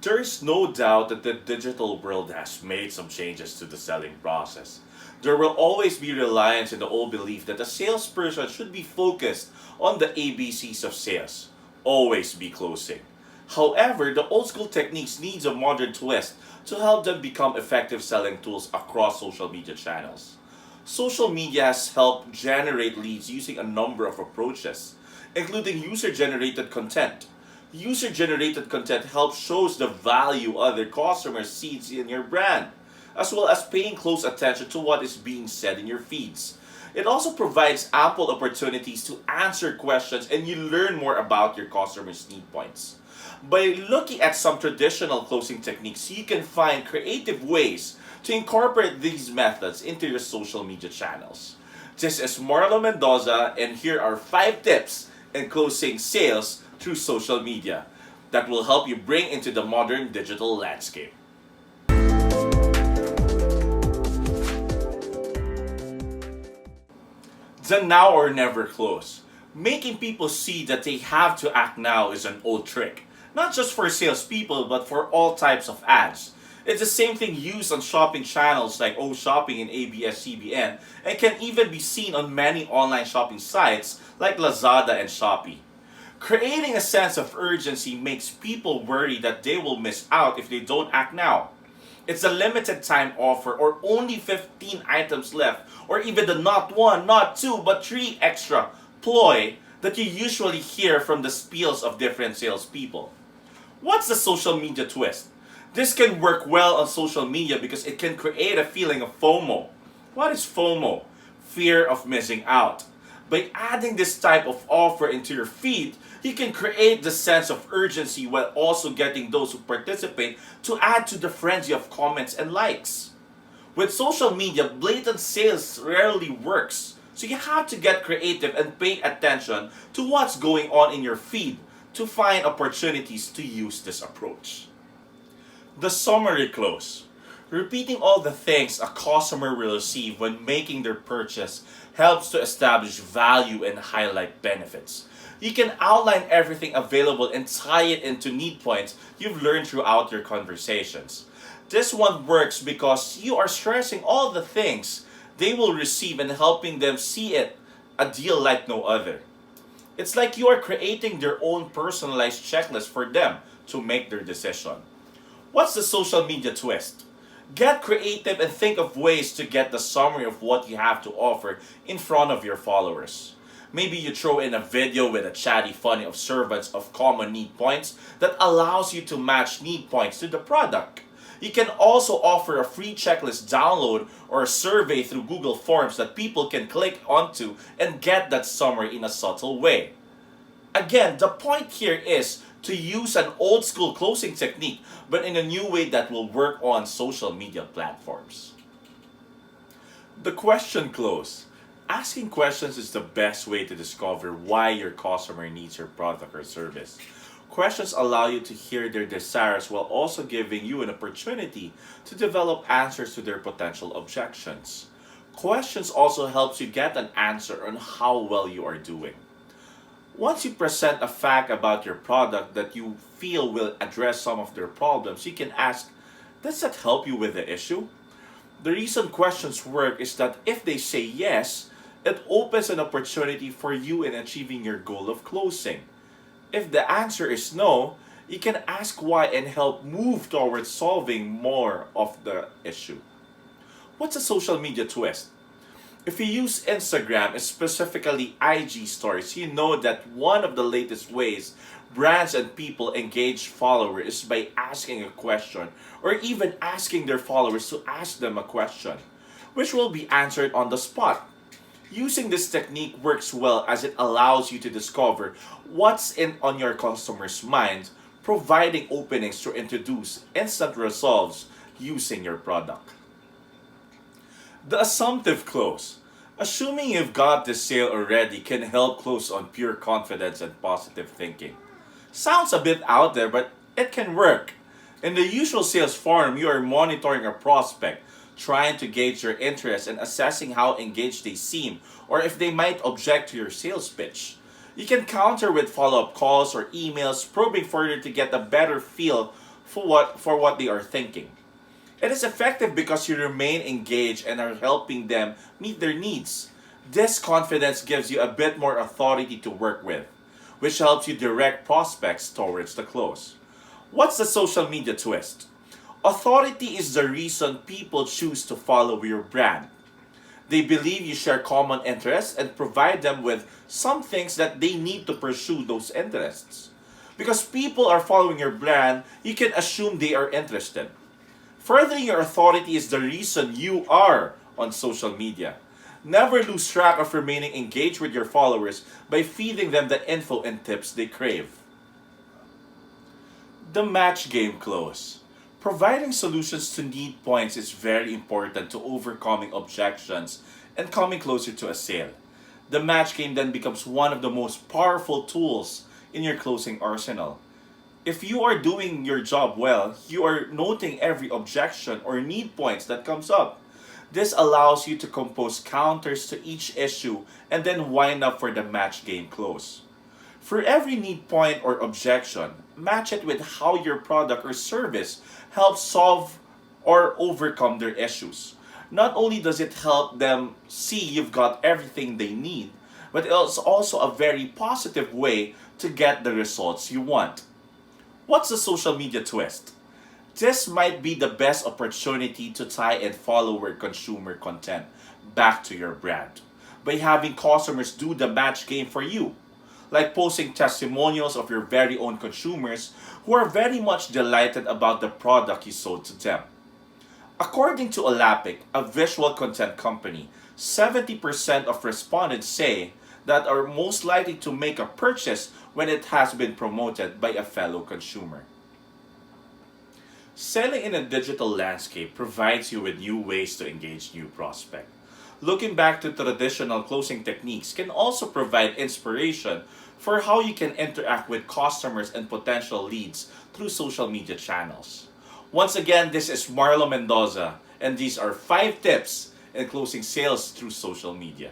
There's no doubt that the digital world has made some changes to the selling process. There will always be reliance in the old belief that a salesperson should be focused on the ABCs of sales, always be closing. However, the old school techniques needs a modern twist to help them become effective selling tools across social media channels. Social media has helped generate leads using a number of approaches, including user-generated content. User-generated content helps shows the value other customers sees in your brand, as well as paying close attention to what is being said in your feeds. It also provides ample opportunities to answer questions and you learn more about your customers' need points. By looking at some traditional closing techniques, you can find creative ways to incorporate these methods into your social media channels. This is Marlo Mendoza, and here are 5 tips in closing sales through social media that will help you bring into the modern digital landscape. The now or never close. Making people see that they have to act now is an old trick, not just for salespeople but for all types of ads. It's the same thing used on shopping channels like O Shopping and ABS-CBN and can even be seen on many online shopping sites like Lazada and Shopee. Creating a sense of urgency makes people worry that they will miss out if they don't act now. It's a limited time offer or only 15 items left or even the not one, not two, but 3 extra ploy that you usually hear from the spiels of different salespeople. What's the social media twist? This can work well on social media because it can create a feeling of FOMO. What is FOMO? Fear of missing out. By adding this type of offer into your feed, you can create the sense of urgency while also getting those who participate to add to the frenzy of comments and likes. With social media, blatant sales rarely works, so you have to get creative and pay attention to what's going on in your feed to find opportunities to use this approach. The summary close. Repeating all the things a customer will receive when making their purchase helps to establish value and highlight benefits. You can outline everything available and tie it into need points you've learned throughout your conversations. This one works because you are stressing all the things they will receive and helping them see it a deal like no other. It's like you are creating their own personalized checklist for them to make their decision. What's the social media twist? Get creative and think of ways to get the summary of what you have to offer in front of your followers. Maybe you throw in a video with a chatty funny observance of common need points that allows you to match need points to the product. You can also offer a free checklist download or a survey through Google Forms that people can click onto and get that summary in a subtle way. Again, the point here is to use an old school closing technique but in a new way that will work on social media platforms. The question close. Asking questions is the best way to discover why your customer needs your product or service. Questions allow you to hear their desires while also giving you an opportunity to develop answers to their potential objections. Questions also helps you get an answer on how well you are doing. Once you present a fact about your product that you feel will address some of their problems, you can ask, does that help you with the issue? The reason questions work is that if they say yes, it opens an opportunity for you in achieving your goal of closing. If the answer is no, you can ask why and help move towards solving more of the issue. What's a social media twist? If you use Instagram, specifically IG stories, you know that one of the latest ways brands and people engage followers is by asking a question or even asking their followers to ask them a question, which will be answered on the spot. Using this technique works well as it allows you to discover what's on your customer's mind, providing openings to introduce instant results using your product. The assumptive close. Assuming you've got the sale already can help close on pure confidence and positive thinking. Sounds a bit out there, but it can work. In the usual sales forum, you are monitoring a prospect, trying to gauge their interest and assessing how engaged they seem or if they might object to your sales pitch. You can counter with follow-up calls or emails, probing further to get a better feel for what they are thinking. It is effective because you remain engaged and are helping them meet their needs. This confidence gives you a bit more authority to work with, which helps you direct prospects towards the close. What's the social media twist? Authority is the reason people choose to follow your brand. They believe you share common interests and provide them with some things that they need to pursue those interests. Because people are following your brand, you can assume they are interested. Furthering your authority is the reason you are on social media. Never lose track of remaining engaged with your followers by feeding them the info and tips they crave. The match game close. Providing solutions to need points is very important to overcoming objections and coming closer to a sale. The match game then becomes one of the most powerful tools in your closing arsenal. If you are doing your job well, you are noting every objection or need points that comes up. This allows you to compose counters to each issue and then wind up for the match game close. For every need point or objection, match it with how your product or service helps solve or overcome their issues. Not only does it help them see you've got everything they need, but it's also a very positive way to get the results you want. What's the social media twist? This might be the best opportunity to tie in follower consumer content back to your brand by having customers do the match game for you, like posting testimonials of your very own consumers who are very much delighted about the product you sold to them. According to Olapic, a visual content company, 70% of respondents say that are most likely to make a purchase when it has been promoted by a fellow consumer. Selling in a digital landscape provides you with new ways to engage new prospects. Looking back to traditional closing techniques can also provide inspiration for how you can interact with customers and potential leads through social media channels. Once again, this is Marlo Mendoza, and these are 5 tips in closing sales through social media.